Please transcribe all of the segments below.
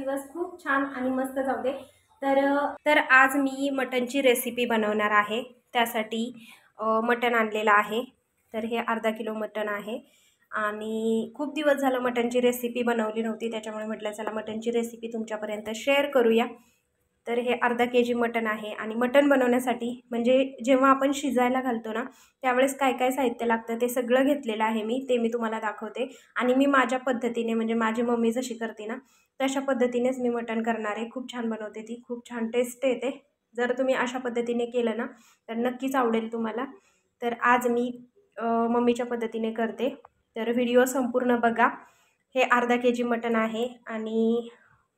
दिवस खूप छान आणि मस्त जाऊ दे। तर आज मी मटनची रेसिपी बनवणार आहे। त्यासाठी मटन आणलेलं आहे। तर हे अर्धा किलो मटन आहे आणि खूप दिवस झालं मटनची रेसिपी बनवली नव्हती, त्याच्यामुळे म्हटलं चला मटनची रेसिपी तुमच्यापर्यंत शेअर करूया। तर हे अर्धा केजी मटन आहे आणि मटन बनवण्यासाठी म्हणजे जेव्हा आपण शिजायला घालतो ना त्यावेळेस काय काय साहित्य लागतं ते सगळं घेतलेलं आहे मी तुम्हाला दाखवते। आणि मी माझ्या पद्धतीने म्हणजे माझी मम्मी जशी करते ना तशा पद्धतीनेच मी मटन करणार आहे। खूप छान बनवते ती, खूप छान टेस्ट येते। जर तुम्ही अशा पद्धतीने केलं ना तर नक्कीच आवडेल तुम्हाला। तर आज मी मम्मीच्या पद्धतीने करते, तर व्हिडिओ संपूर्ण बघा। हे अर्धा केजी मटन आहे आणि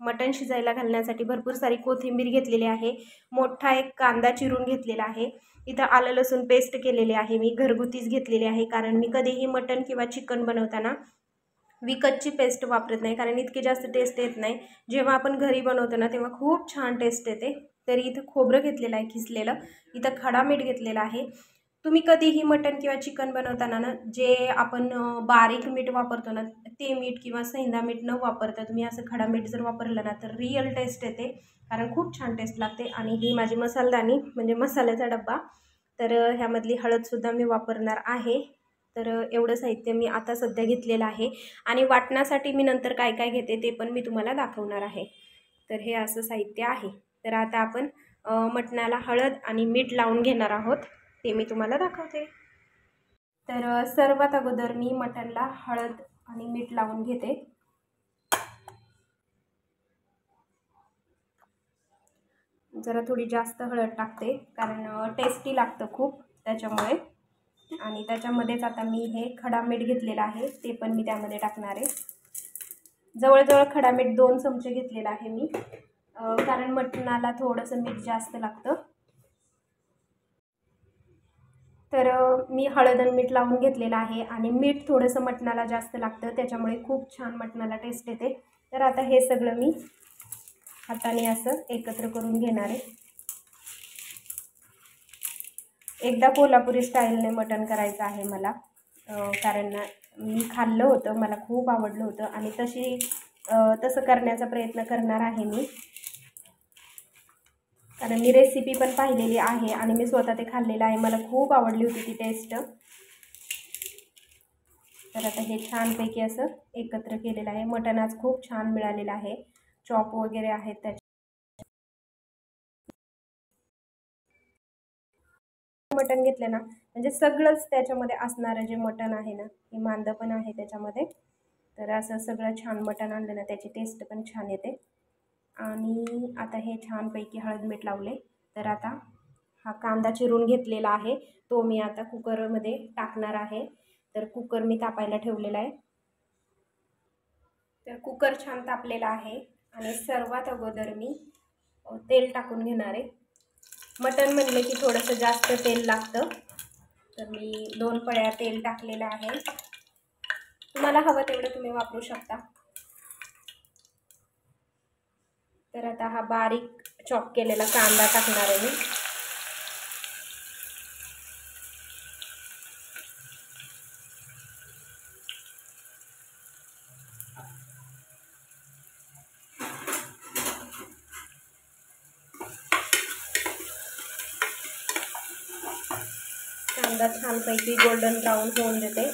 मटन शिजायला घालण्यासाठी भरपूर सारी कोथिंबीर घेतलेली आहे। मोठा एक कांदा चिरून घेतलेला आहे। इथं आलं लसूण पेस्ट केलेली आहे, मी घरगुतीच घेतलेली आहे, कारण मी कधीही मटन किंवा चिकन बनवताना विकतची पेस्ट वापरत नाही, कारण इतकी जास्त टेस्ट येत नाही। जेव्हा आपण घरी बनवतो ना तेव्हा खूप छान टेस्ट येते। तर इथं खोबरं घेतलेलं आहे खिसलेलं, इथं खडा मीठ घेतलेला आहे। तुम्ही कधीही मटन किंवा चिकन बनवताना ना जे आपण बारीक मीठ वापरतो ना ते मीठ किंवा सेंधा मीठ न वापरता तुम्ही असं खडा मीठ जर वापरलं ना तर रिअल टेस्ट येते, कारण खूप छान टेस्ट लागते। आणि ही माझी मसालदानी म्हणजे मसाल्याचा डब्बा, तर ह्यामधली हळदसुद्धा मी वापरणार आहे। तर एवढं साहित्य मी आता सध्या घेतलेलं आहे आणि वाटण्यासाठी मी नंतर काय काय घेते ते पण मी तुम्हाला दाखवणार आहे। तर हे असं साहित्य आहे। तर आता आपण मटणाला हळद आणि मीठ लावून घेणार आहोत, ते मी तुम्हाला दाखवते। तर सर्वात अगोदर मी मटणला हळद आणि मीठ लावून घेते। जरा थोडी जास्त हळद टाकते कारण टेस्टी लागतं खूप त्याच्यामुळे। आणि त्याच्यामध्येच आता मी हे खडा मीठ घेतलेलं आहे ते पण मी त्यामध्ये टाकणार आहे। जवळजवळ खडा मीठ 2 चमचे घेतलेला आहे मी, कारण मटणाला थोडंसं मीठ जास्त लागतं। तर मी हळद आणि मीठ लावून घेतलेलं आहे आणि मीठ थोडंसं मटणाला जास्त लागतं, त्याच्यामुळे खूप छान मटणाला टेस्ट येते। तर आता हे सगळं मी हाताने असं एकत्र करून घेणार आहे। एकदा कोल्हापुरी स्टाईलने मटण करायचं आहे मला, कारण मी खाल्लं होतं, मला खूप आवडलं होतं आणि तसं करण्याचा प्रयत्न करणार आहे मी, कारण मी रेसिपी पण पाहिलेली आहे आणि मी स्वतः ते खाल्लेलं आहे, मला खूप आवडली होती ती टेस्ट। तर आता हे छानपैकी असं एकत्र केलेलं आहे। मटण आज खूप छान मिळालेलं आहे, चॉप वगैरे आहेत त्याचे। मटण घेतलं ना म्हणजे सगळंच त्याच्यामध्ये असणारं जे मटण आहे ना, हे मांद पण आहे त्याच्यामध्ये। तर असं सगळं छान मटण आणलं ना त्याची टेस्ट पण छान येते। आणि आता हे छानपैकी हळद मीठ लावले। तर आता हा कांदा चिरून घेतलेला आहे तो मी आता कुकरमध्ये टाकणार आहे। तर कुकर मी तापायला ठेवलेला आहे। तर कुकर छान तापलेला आहे आणि सर्वात अगोदर मी तेल टाकून घेणार आहे। मटण म्हणले की थोडंसं जास्त तेल लागतं, तर मी 2 पळ्या तेल टाकलेलं आहे। तुम्हाला हवं तेवढं तुम्ही वापरू शकता। तर आता हा बारीक चॉप केलेला कांदा टाकणार आहे मी। कांदा छानपैकी गोल्डन ब्राऊन होऊन देते।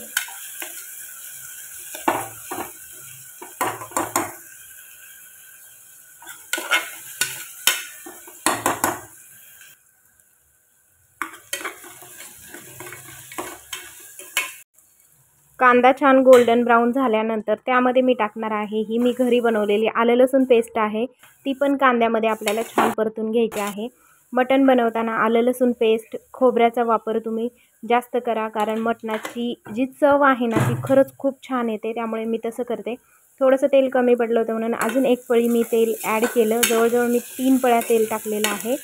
कांदा छान गोल्डन ब्राऊन झाल्यानंतर त्यामध्ये मी टाकणार आहे ही मी घरी बनवलेली आलं लसूण पेस्ट आहे, ती पण कांद्यामध्ये आपल्याला छान परतून घ्यायची आहे। मटण बनवताना आलं लसूण पेस्ट खोबऱ्याचा वापर तुम्ही जास्त करा, कारण मटणाची जी चव आहे ना ती खरंच खूप छान येते, त्यामुळे मी तसं करते। थोडंसं तेल कमी पडलं होतं म्हणून अजून 1 पळी मी तेल ॲड केलं, जवळजवळ मी 3 पळ्या तेल टाकलेलं आहे।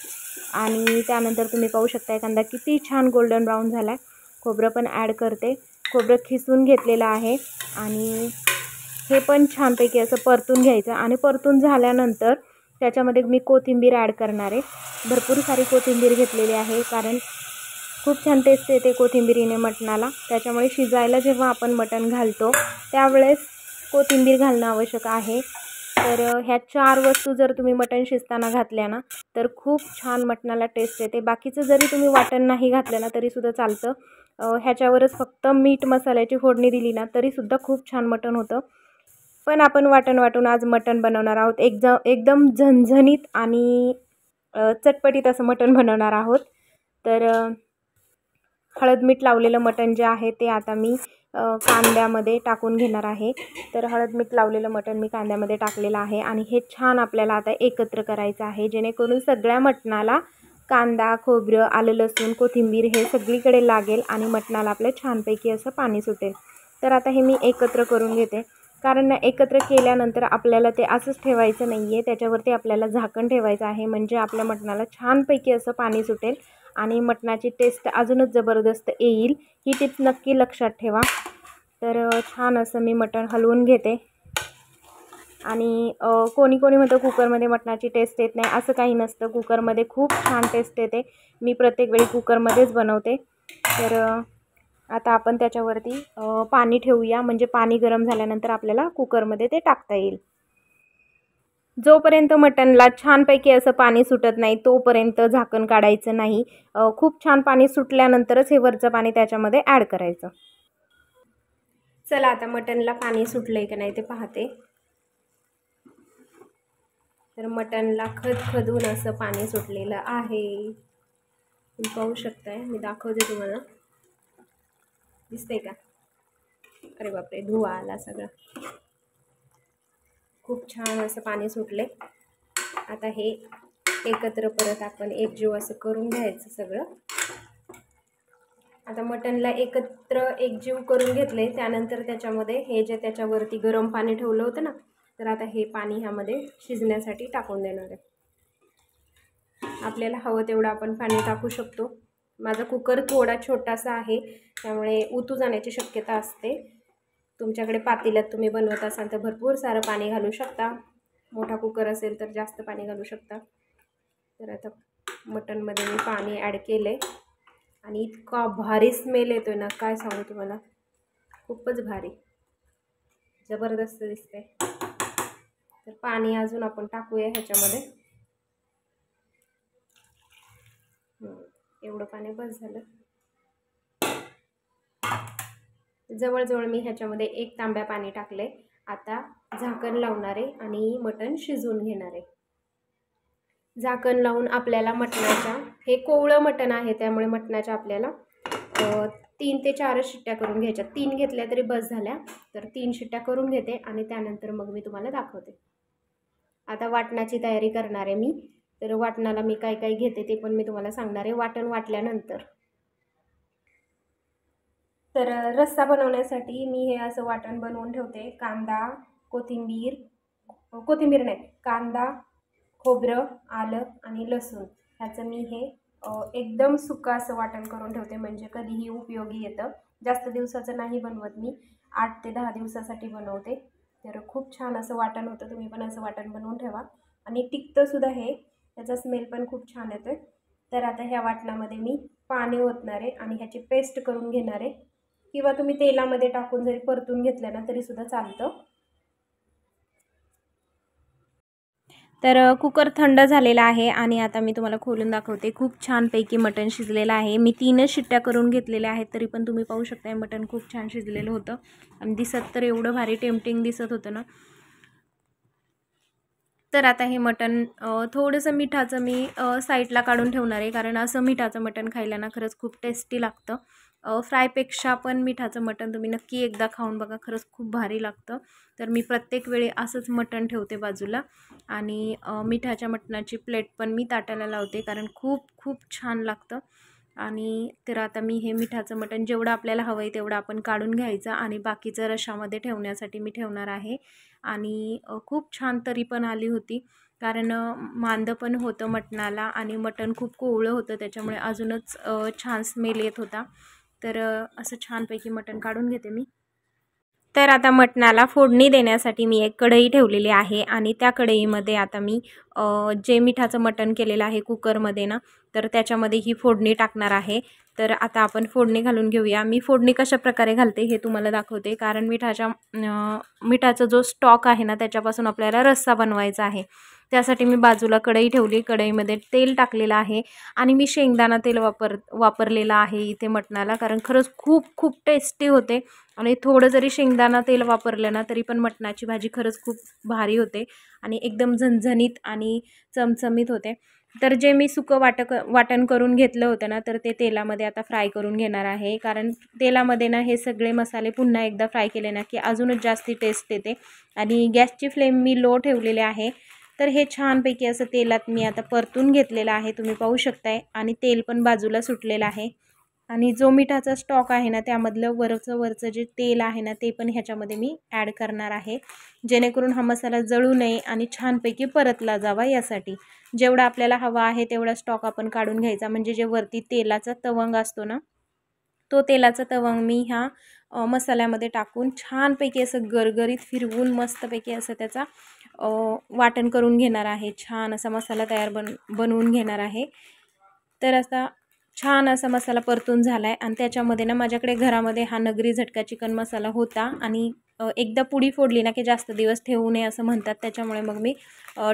आणि त्यानंतर तुम्ही पाहू शकता कांदा किती छान गोल्डन ब्राऊन झाला आहे। खोबरं पण ॲड करते, खोबरं खिसून घेतलेलं आहे आणि हे पण छानपैकी असं परतून घ्यायचं। आणि परतून झाल्यानंतर त्याच्यामध्ये मी कोथिंबीर ॲड करणार आहे, भरपूर सारी कोथिंबीर घेतलेली आहे, कारण खूप छान टेस्ट येते कोथिंबीरीने मटणाला। त्याच्यामुळे शिजायला जेव्हा आपण मटण घालतो त्यावेळेस कोथिंबीर घालणं आवश्यक आहे। तर ह्या 4 वस्तू जर तुम्ही मटण शिजताना घातल्या ना तर खूप छान मटणाला टेस्ट येते. बाकीचं जरी तुम्ही वाटण नाही घातलं ना तरीसुद्धा चालतं. ह्याच्यावरच फक्त मीठ मसाल्याची फोडणी दिली ना तरीसुद्धा खूप छान मटण होतं. पण आपण वाटण वाटून आज मटण बनवणार आहोत. एकदम झणझणीत आणि चटपटीत असं मटण बनवणार आहोत. तर हळद मीठ लावलेलं मटण जे आहे ते आता मी कांद्यामध्ये टाकून घेणार आहे. तर हळद मीठ लावलेलं मटण मी कांद्यामध्ये टाकलेलं आहे आणि हे छान आपल्याला आता एकत्र करायचं आहे, जेणेकरून सगळ्या मटणाला कांदा, खोबरं, आलं, लसूण, कोथिंबीर हे सगळीकडे लागेल आणि मटणाला आपल्या छानपैकी असं पाणी सुटेल. तर आता हे मी एकत्र करून घेते, कारण एकत्र केल्यानंतर आपल्याला ते असंच ठेवायचं नाही आहे, त्याच्यावरती आपल्याला झाकण ठेवायचं आहे, म्हणजे आपल्या मटणाला छानपैकी असं पाणी सुटेल आणि मटणाची टेस्ट अजूनच जबरदस्त येईल. ही टिप नक्की लक्षात ठेवा. तर छान असं मी मटण हलवून घेते. आणि कोणी म्हणतं कुकरमध्ये मटणाची टेस्ट येत नाही, असं काही नसतं. कुकरमध्ये खूप छान टेस्ट येते. मी प्रत्येक वेळी कुकरमध्येच बनवते. तर आता आपण त्याच्यावरती पाणी ठेवूया, म्हणजे पाणी गरम झाल्यानंतर आपल्याला कुकरमध्ये ते टाकता येईल. जोपर्यंत मटणला छानपैकी असं पाणी सुटत नाही तोपर्यंत झाकण काढायचं नाही. खूप छान पाणी सुटल्यानंतरच हे वरचं पाणी त्याच्यामध्ये ॲड करायचं. चला आता मटणला पाणी सुटलंय की नाही ते पाहते. तर मटणला खदखदून असं पाणी सुटलेलं आहे. तुम्ही पाहू शकताय, मी दाखवते तुम्हाला. दिसतंय का? अरे बापरे, धुवा आला सगळा. खूप छान असं पाणी सुटले. आता हे एकत्र परत आपण एकजीव असं करून घ्यायचं सगळं. आता मटणला एकत्र एकजीव करून घेतले, त्यानंतर त्याच्यामध्ये हे जे त्याच्यावरती गरम पाणी ठेवलं होतं ना, तर आता हे पाणी ह्यामध्ये शिजण्यासाठी टाकून देणार आहे. आपल्याला हवं तेवढं आपण पाणी टाकू शकतो. माझा कुकर थोडा छोटासा आहे, त्यामुळे उतू जाण्याची शक्यता असते. तुमच्याकडे पातेल्यात तुम्ही बनवत असाल तर भरपूर सारं पाणी घालू शकता. मोठा कुकर असेल तर जास्त पाणी घालू शकता. तर आता मटणमध्ये मी पाणी ॲड केलं आहे आणि इतका भारी स्मेल येतोय ना, काय सांगू तुम्हाला. खूपच भारी, जबरदस्त दिसते. तर पाणी अजून आपण टाकूया ह्याच्यामध्ये. एवढं पाणी बस झालं. जवळजवळ मी ह्याच्यामध्ये 1 तांब्या पाणी टाकले. आता झाकण लावणारे आणि मटण शिजवून घेणारे. झाकण लावून आपल्याला मटणाच्या, हे कोवळं मटण आहे त्यामुळे मटणाच्या आपल्याला 3 ते 4 शिट्ट्या करून घ्यायच्या. 3 घेतल्या तरी बस झाल्या. तर 3 शिट्ट्या करून घेते आणि त्यानंतर मग मी तुम्हाला दाखवते. आता वाटणाची तयारी करणार आहे मी. तर वाटणाला मी काय काय घेते ते पण मी तुम्हाला सांगणार आहे वाटण वाटल्यानंतर. तर रस्सा बनवण्यासाठी मी हे असं वाटण बनवून ठेवते. कांदा, कोथिंबीर नाही, कांदा, खोबरं, आलं आणि लसूण ह्याचं मी हे एकदम सुकं असं वाटण करून ठेवते, म्हणजे कधीही उपयोगी येतं. जास्त दिवसाचं नाही बनवत मी, 8 ते 10 दिवसासाठी बनवते. तर खूप छान असं वाटण होतं. तुम्ही पण असं वाटण बनवून ठेवा आणि टिकतंसुद्धा हे, त्याचा स्मेल पण खूप छान येतो आहे. तर आता ह्या वाटणामध्ये मी पाणी ओतणार आहे आणि ह्याची पेस्ट करून घेणार आहे, किंवा तुम्ही तेलामध्ये टाकून जरी परतून घेतलं ना तरीसुद्धा चालतं. तर कुकर थंड झालेला आहे आणि आता मी तुम्हाला खोलून दाखवते. खूप छानपैकी मटण शिजलेलं आहे. मी 3च शिट्ट्या करून घेतलेल्या आहेत, तरी पण तुम्ही पाहू शकता मटण खूप छान शिजलेलं होतं आणि दिसत तर एवढं भारी टेम्पटिंग दिसत होतं ना. तर आता हे मटण थोडंसं मिठाचं मी साईडला काढून ठेवणार आहे, कारण असं मिठाचं मटण खायला ना खरंच खूप टेस्टी लागतं. फ्रायपेक्षा पण मिठाचं मटण तुम्ही नक्की एकदा खाऊन बघा, खरंच खूप भारी लागतं. तर मी प्रत्येक वेळी असंच मटण ठेवते बाजूला आणि मिठाच्या मटणाची प्लेट पण मी ताटाला लावते, कारण खूप खूप छान लागतं. आणि तर आता मी हे मिठाचं मटण जेवढं आपल्याला हवं आहे तेवढं आपण काढून घ्यायचं आणि बाकीचं रश्शामध्ये ठेवण्यासाठी मी ठेवणार आहे. आणि खूप छान तरी पण आली होती, कारण मांदं पण होतं मटणाला आणि मटण खूप कोवळं होतं, त्याच्यामुळे अजूनच छान स्मेल येत होता. तर असं छानपैकी मटण काढून घेते मी. तर आता मटणाला फोडणी देण्यासाठी मी एक कढई ठेवलेली आहे आणि त्या कढईमध्ये आता मी जे मिठाचं मटण केलेलं आहे कुकरमध्ये ना, तर त्याच्यामध्ये ही फोडणी टाकणार आहे. तर आता आपण फोडणी घालून घेऊया। मी फोडणी कशा प्रकारे घालते हे तुम्हाला दाखवते, कारण मिठाचा जो स्टॉक आहे ना त्याच्यापासून आपल्याला रस्सा बनवायचा आहे। त्यासाठी मी बाजूला कढई ठेवली, कढईमध्ये तेल टाकलेलं आहे आणि मी शेंगदाणा तेल वापरलेलं आहे इथे मटणाला, कारण खरंच खूप खूप टेस्टी होते। आणि थोडं जरी शेंगदाणा तेल वापरलं ना तरी पण मटणाची भाजी खरंच खूप भारी होते आणि एकदम झणझणीत आणि चमचमीत होते। तर जे मी सुकं वाटण करून घेतलं होतं ना, तर ते तेलामध्ये आता फ्राय करून घेणार आहे, कारण तेलामध्ये ना हे सगळे मसाले पुन्हा एकदा फ्राय केले ना की अजूनच जास्ती टेस्ट येते। आणि गॅसची फ्लेम मी लो ठेवलेली आहे। तर हे छानपैकी असं तेलात मी आता परतून घेतलेलं आहे, तुम्ही पाहू शकताय, आणि तेल पण बाजूला सुटलेलं आहे। आणि जो मिठाचा स्टॉक आहे ना त्यामधलं वरचं जे तेल आहे ना ते पण ह्याच्यामध्ये मी ॲड करणार आहे, जेणेकरून हा मसाला जळू नये आणि छानपैकी परतला जावा यासाठी। जेवढा आपल्याला हवा आहे तेवढा स्टॉक आपण काढून घ्यायचा, म्हणजे जे वरती तेलाचा तवंग असतो ना तो तेलाचा तवंग मी ह्या मसाल्यामध्ये टाकून छानपैकी असं गरगरीत फिरवून मस्तपैकी असं त्याचा वाटण करून घेणार आहे। छान असा मसाला बनवून घेणार आहे। तर असा छान असा मसाला परतून झाला आहे आणि त्याच्यामध्ये ना माझ्याकडे घरामध्ये हा नगरी झटका चिकन मसाला होता आणि एकदा पुडी फोडली ना की जास्त दिवस ठेवू नये असं म्हणतात, त्याच्यामुळे मग मी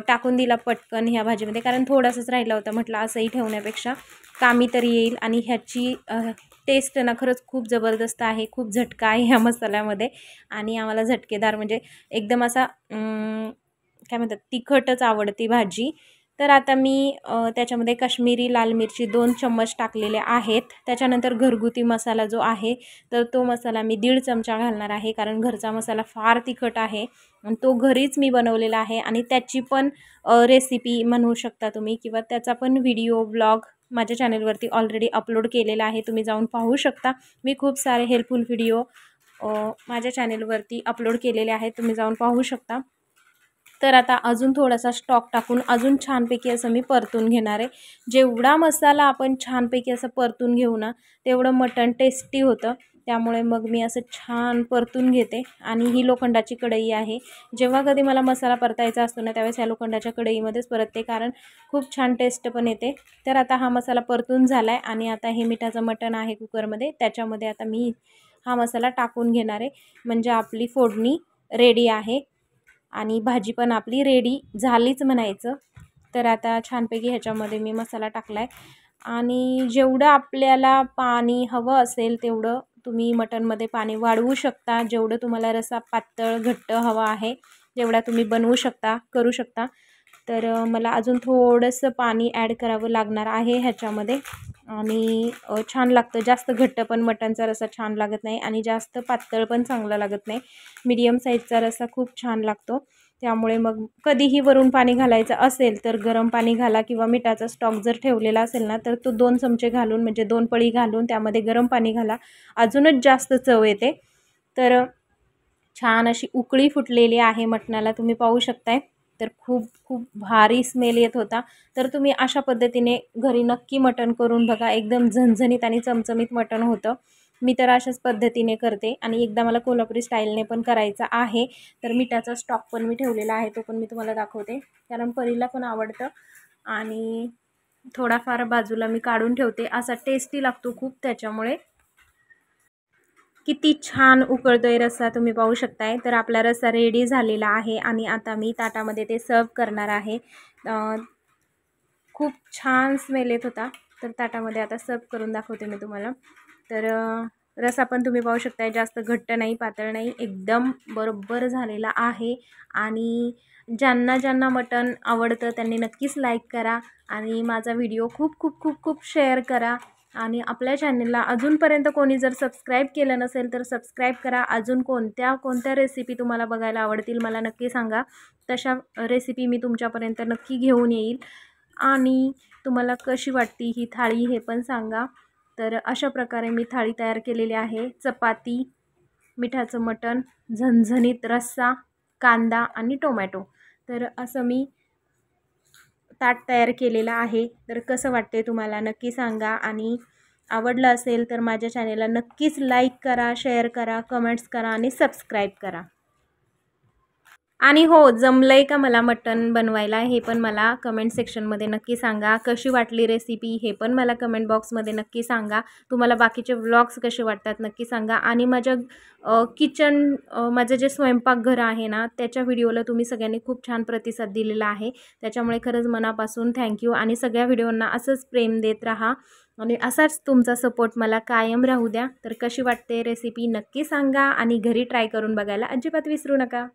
टाकून दिला पटकन ह्या भाजीमध्ये, कारण थोडासाच राहिला होता, म्हटलं असंही ठेवण्यापेक्षा कामी तरी येईल। आणि ह्याची टेस्ट ना खरंच खूप जबरदस्त आहे, खूप झटका आहे ह्या मसाल्यामध्ये आणि आम्हाला झटकेदार म्हणजे एकदम असा काय म्हणतात तिखटच आवडती भाजी। तर आता मी त्याच्यामध्ये काश्मीरी लाल मिरची 2 चम्मच टाकलेले आहेत। त्याच्यानंतर घरगुती मसाला जो आहे तर तो मसाला मी 1.5 चमचा घालणार आहे, कारण घरचा मसाला फार तिखट आहे आणि तो घरीच मी बनवलेला आहे आणि त्याची पण रेसिपी म्हणू शकता तुम्ही, किंवा त्याचा पण व्हिडिओ ब्लॉग माझ्या चॅनलवरती ऑलरेडी अपलोड केलेला आहे, तुम्ही जाऊन पाहू शकता। मी खूप सारे हेल्पफुल व्हिडिओ माझ्या चॅनलवरती अपलोड केलेले आहेत, तुम्ही जाऊन पाहू शकता। तर आता अजून थोडासा स्टॉक टाकून अजून छानपैकी असं मी परतून घेणार आहे। जेवढा मसाला आपण छानपैकी असं परतून घेऊ ना तेवढं मटण टेस्टी होतं, त्यामुळे मग मी असं छान परतून घेते। आणि ही लोखंडाची कढई आहे, जेव्हा कधी मला मसाला परतायचा असतो ना त्यावेळेस या लोखंडाच्या कढईमध्येच परतते, कारण खूप छान टेस्ट पण येते। तर आता हा मसाला परतून झाला आहे आणि आता हे मिठाचं मटण आहे कुकरमध्ये, त्याच्यामध्ये आता मी हा मसाला टाकून घेणार आहे, म्हणजे आपली फोडणी रेडी आहे आणि भाजी पण आपली रेडी झालीच म्हणायचं। तर आता छानपैकी ह्याच्यामध्ये मी मसाला टाकला आहे आणि जेवढं आपल्याला पाणी हवं असेल तेवढं तुम्ही मटणमध्ये पाणी वाढवू शकता, जेवढं तुम्हाला रस्सा पातळ घट्ट हवा आहे तेवढा तुम्ही बनवू शकता, करू शकता। तर मला अजून थोडंसं पाणी ॲड करावं लागणार आहे ह्याच्यामध्ये आणि छान लागतं। जास्त घट्ट पण मटणचा रस्सा छान लागत नाही आणि जास्त पातळ पण चांगला लागत नाही, मीडियम साईजचा रस्सा खूप छान लागतो। त्यामुळे मग कधीही वरून पाणी घालायचं असेल तर गरम पाणी घाला, किंवा मिठाचा स्टॉक जर ठेवलेला असेल ना तर तो 2 चमचे घालून म्हणजे 2 पळी घालून त्यामध्ये गरम पाणी घाला, अजूनच जास्त चव येते। तर छान अशी उकळी फुटलेली आहे मटणाला, तुम्ही पाहू शकताय। तर खूप खूप भारी स्मेल येत होता। तर तुम्ही अशा पद्धतीने घरी नक्की मटण करून बघा, एकदम झणझणीत आणि चमचमीत मटण होतं। मी तर अशाच पद्धतीने करते आणि एकदा मला कोल्हापुरी स्टाईलने पण करायचं आहे, तर मिठाचा स्टॉक पण मी ठेवलेला आहे, तो पण मी तुम्हाला दाखवते, कारण परीला पण आवडतं आणि थोडाफार बाजूला मी काढून ठेवते, असा टेस्टी लागतो खूप। त्याच्यामुळे किती छान उकळतोय रस्सा, तुम्ही पाहू शकताय। तर आपला रस्सा रेडी झालेला आहे आणि आता मी ताटामध्ये ते सर्व करणार आहे। खूप छान स्मेल येत होता, तर ताटामध्ये आता सर्व करून दाखवते मी तुम्हाला। तर रस्सा पण तुम्ही पाहू शकताय, जास्त घट्ट नाही पातळ नाही, एकदम बरोबर झालेला आहे। आणि ज्यांना ज्यांना मटण आवडतं त्यांनी नक्कीच लाईक करा आणि माझा व्हिडिओ खूप खूप खूप खूप शेअर करा। आणि आपल्या चॅनलला अजूनपर्यंत कोणी जर सबस्क्राईब केलं नसेल तर सबस्क्राईब करा। अजून कोणत्या रेसिपी तुम्हाला बघायला आवडतील मला नक्की सांगा, तशा रेसिपी मी तुमच्यापर्यंत नक्की घेऊन येईल। आणि तुम्हाला कशी वाटती ही थाळी हे पण सांगा। तर अशा प्रकारे मी थाळी तयार केलेली आहे, चपाती, मिठाचं मटण, झणझणीत रस्सा, कांदा आणि टोमॅटो। तर असं मी ताट तयार केलेलं आहे। तर कसं वाटते तुम्हाला नक्की सांगा आणि आवडलं असेल तर माझ्या चॅनलला नक्कीच लाईक करा, शेअर करा, कमेंट्स करा आणि सबस्क्राईब करा। आणि हो, जमलं आहे का मला मटण बनवायला हे पण मला कमेंट सेक्शनमध्ये नक्की सांगा. कशी वाटली रेसिपी हे पण मला कमेंट बॉक्समध्ये नक्की सांगा. तुम्हाला बाकीचे व्लॉग्स कसे वाटतात नक्की सांगा. आणि माझ्या किचन माझं जे स्वयंपाकघर आहे ना त्याच्या व्हिडिओला तुम्ही सगळ्यांनी खूप छान प्रतिसाद दिलेला आहे. त्याच्यामुळे खरंच मनापासून थँक्यू. आणि सगळ्या व्हिडिओंना असंच प्रेम देत राहा आणि असाच तुमचा सपोर्ट मला कायम राहू द्या. तर कशी वाटते रेसिपी नक्की सांगा आणि घरी ट्राय करून बघायला अजिबात विसरू नका.